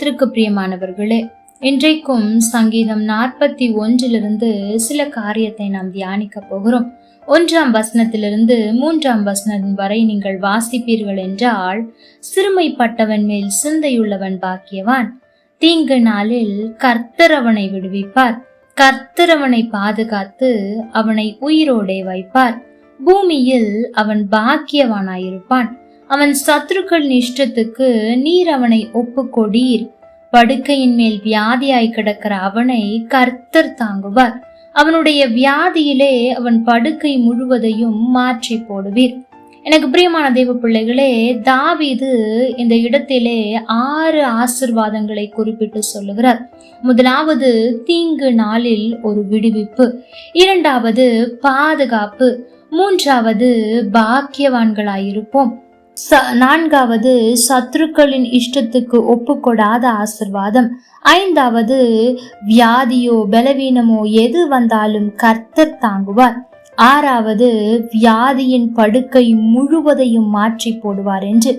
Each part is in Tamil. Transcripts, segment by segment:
பிரியமானவர்களே, இன்றைக்கும் சங்கீதம் 41 சில காரியத்தை நாம் தியானிக்க போகிறோம். 1ஆம் வசனத்திலிருந்து 3ஆம் வசனம் வரை நீங்கள் வாசிப்பீர்கள் என்றால், சிறுமைப்பட்டவன் மேல் சிந்தையுள்ளவன் பாக்கியவான். தீங்கு நாளில் கர்த்தர் அவனை விடுவிப்பார். கர்த்தர் அவனை பாதுகாத்து அவனை உயிரோடே வைப்பார். பூமியில் அவன் பாக்கியவானாயிருப்பான். அவன் சத்துருக்களின் இஷ்டத்துக்கு நீர் அவனை ஒப்புக்கொடீர். படுக்கையின் மேல் வியாதியாய் கிடக்கிற அவனை கர்த்தர் தாங்குவார். அவனுடைய வியாதியிலே அவன் படுக்கை முழுவதையும் மாற்றி போடுவீர். எனக்கு பிரியமான தேவ பிள்ளைகளே, தாவீது இந்த இடத்திலே 6 ஆசீர்வாதங்களை குறிப்பிட்டு சொல்லுகிறார். முதலாவது, தீங்கு நாளில் ஒரு விடுவிப்பு. 2வது, பாதுகாப்பு. 3வது, பாக்கியவான்களாயிருப்போம். 4வது, சத்துருக்களின் இஷ்டத்துக்கு ஒப்புக்கொடாத ஆசீர்வாதம். 5வது, வியாதியோ பலவீனமோ எது வந்தாலும் கர்த்தர் தாங்குவார். 6வது, வியாதியின் படுக்கை முழுவதையும் மாற்றி போடுவார் என்று.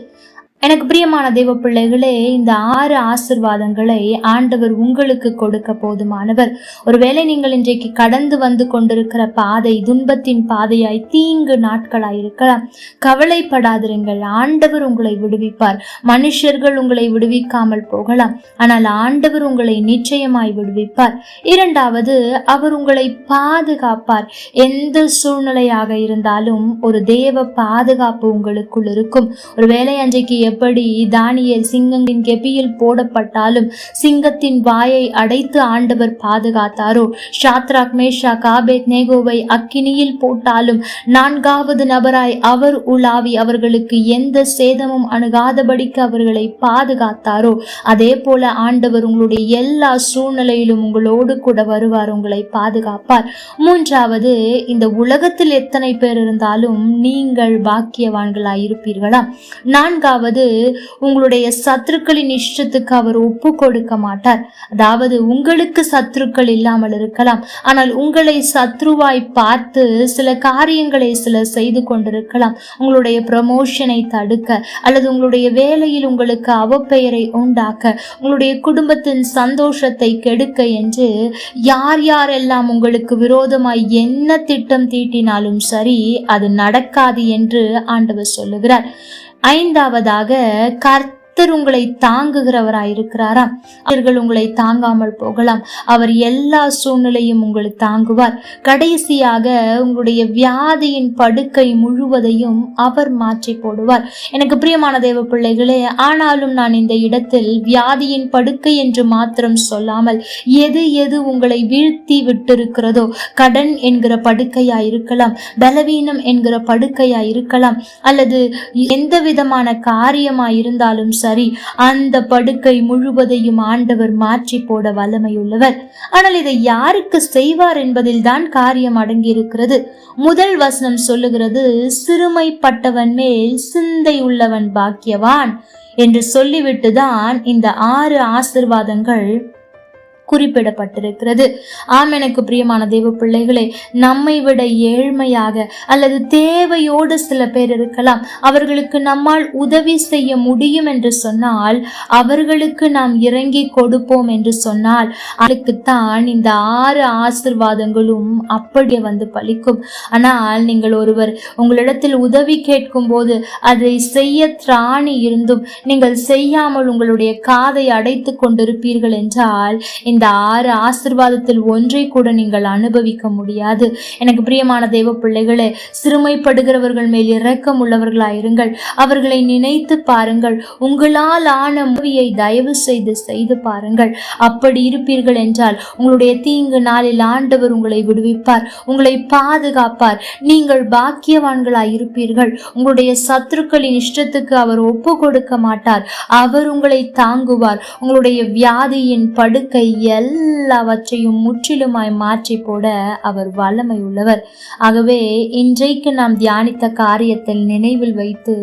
எனக்கு பிரியமான தேவ பிள்ளைகளே, இந்த 6 ஆசீர்வாதங்களை ஆண்டவர் உங்களுக்கு கொடுக்க போதுமானவர். ஒருவேளை நீங்கள் இன்றைக்கு கடந்து வந்து கொண்டிருக்கிற பாதை துன்பத்தின் பாதையாய் தீங்கு நாட்களாய் இருக்கலாம். கவலைப்படாதிருங்கள், ஆண்டவர் உங்களை விடுவிப்பார். மனுஷர்கள் உங்களை விடுவிக்காமல் போகலாம், ஆனால் ஆண்டவர் உங்களை நிச்சயமாய் விடுவிப்பார். 2வது, அவர் உங்களை பாதுகாப்பார். எந்த சூழ்நிலையாக இருந்தாலும் ஒரு தேவ பாதுகாப்பு உங்களுக்குள் இருக்கும். ஒருவேளை அன்றைக்கு எப்படி தானியேல் சிங்கத்தின் கெபியில் போடப்பட்டாலும் சிங்கத்தின் வாயை அடைத்து ஆண்டவர் பாதுகாத்தாரோ, ஷாத்ராக் மேஷாக் ஆபேத்நேகோவை அக்கினியில் போட்டாலும் 4வது நபராய் அவர் உலாவி அவர்களுக்கு எந்த சேதமும் அணுகாதபடிக்கு அவர்களை பாதுகாத்தாரோ, அதே போல ஆண்டவர் உங்களுடைய எல்லா சூழ்நிலையிலும் உங்களோடு கூட வருவார், உங்களை பாதுகாப்பார். 3வது, இந்த உலகத்தில் எத்தனை பேர் இருந்தாலும் நீங்கள் பாக்கியவான்களாய் இருப்பீர்களா. 4வது, உங்களுடைய சத்துருக்களின் இஷ்டத்துக்கு அவர் ஒப்பு கொடுக்க மாட்டார். அதாவது உங்களுக்கு சத்துருக்கள் இல்லாமல் இருக்கலாம், ஆனால் உங்களை சத்ருவாய் பார்த்து சில காரியங்களை சிலர் செய்து கொண்டிருக்கலாம். உங்களுடைய ப்ரமோஷனை தடுக்க, அல்லது உங்களுடைய வேலையில் உங்களுக்கு அவப்பெயரை உண்டாக்க, உங்களுடைய குடும்பத்தின் சந்தோஷத்தை கெடுக்க என்று யார் யாரெல்லாம் உங்களுக்கு விரோதமாய் என்ன திட்டம் தீட்டினாலும் சரி, அது நடக்காது என்று ஆண்டவர் சொல்லுகிறார். 5வதாக, கர்த்தர் உங்களை தாங்குகிறவராயிருக்கிறாராம். அவர்கள் உங்களை தாங்காமல் போகலாம், அவர் எல்லா சூழ்நிலையும் உங்களை தாங்குவார். கடைசியாக, உங்களுடைய வியாதியின் படுக்கை முழுவதையும் அவர் மாற்றி போடுவார். எனக்கு பிரியமான தேவ பிள்ளைகளே, ஆனாலும் நான் இந்த இடத்தில் வியாதியின் படுக்கை என்று மாத்திரம் சொல்லாமல், எது எது உங்களை வீழ்த்தி விட்டிருக்கிறதோ, கடன் என்கிற படுக்கையா இருக்கலாம், பலவீனம் என்கிற படுக்கையா இருக்கலாம், அல்லது எந்த விதமான காரியமா இருந்தாலும் சரி, அந்த படுக்கை முழுவதையும் ஆண்டவர் மாற்றி போட வல்லமையுள்ளவர். ஆனால் இதை யாருக்கு செய்வார் என்பதில் தான் காரியம் அடங்கியிருக்கிறது. முதல் வசனம் சொல்லுகிறது, சிறுமைப்பட்டவன் மேல் சிந்தை உள்ளவன் பாக்கியவான் என்று சொல்லிவிட்டுதான் இந்த 6 ஆசீர்வாதங்கள் குறிப்பிடப்பட்டிருக்கிறது. ஆம், எனக்கு பிரியமான தேவ பிள்ளைகளே, நம்மை விட ஏழ்மையாக அல்லது தேவையோடு சில பேர் இருக்கலாம். அவர்களுக்கு நம்மால் உதவி செய்ய முடியும் என்று சொன்னால், அவர்களுக்கு நாம் இறங்கி கொடுப்போம் என்று சொன்னால், அதுக்குத்தான் இந்த 6 ஆசீர்வாதங்களும் அப்படியே வந்து பலிக்கும். ஆனால் நீங்கள் ஒருவர் உங்களிடத்தில் உதவி கேட்கும் போது அதை செய்ய திராணி இருந்தும் நீங்கள் செய்யாமல் உங்களுடைய காதை அடைத்து கொண்டிருப்பீர்கள் என்றால், இந்த 6 ஆசீர்வாதத்தில் ஒன்றை கூட நீங்கள் அனுபவிக்க முடியாது. எனக்கு பிரியமான தேவ பிள்ளைகளே, சிறுமைப்படுகிறவர்கள் மேல் இரக்கம் உள்ளவர்களாயிருங்கள். அவர்களை நினைத்து பாருங்கள். உங்களால் ஆன உதவியை தயவு செய்து பாருங்கள். அப்படி இருப்பீர்கள் என்றால் உங்களுடைய தீங்கு நாளில் ஆண்டவர் உங்களை விடுவிப்பார், உங்களை பாதுகாப்பார். நீங்கள் பாக்கியவான்களாய் இருப்பீர்கள். உங்களுடைய சத்துருக்களின் இஷ்டத்துக்கு அவர் ஒப்பு கொடுக்க மாட்டார். அவர் உங்களை தாங்குவார். உங்களுடைய வியாதியின் படுக்கை எல்லாவற்றையும் முற்றிலுமாய் மாற்றி போட அவர் வல்லமை உள்ளவர். ஆகவே இன்றைக்கு நாம் தியானித்த காரியத்தில் நினைவில் வைத்து,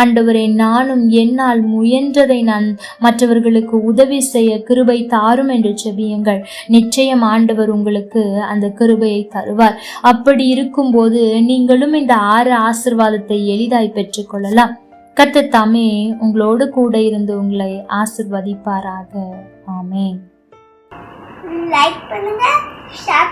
ஆண்டவரே, நானும் என்னால் முயன்றதை நான் மற்றவர்களுக்கு உதவி செய்ய கிருபை தாரும் என்று ஜெபியுங்கள். நிச்சயம் ஆண்டவர் உங்களுக்கு அந்த கிருபையை தருவார். அப்படி இருக்கும்போது நீங்களும் இந்த 6 ஆசீர்வாதத்தை எளிதாய் பெற்றுக்கொள்ளலாம். கர்த்தர் தாமே உங்களோடு கூட இருந்து உங்களை ஆசிர்வதிப்பாராக. ஆமென். லைக் பண்ணுங்க, ஷேர்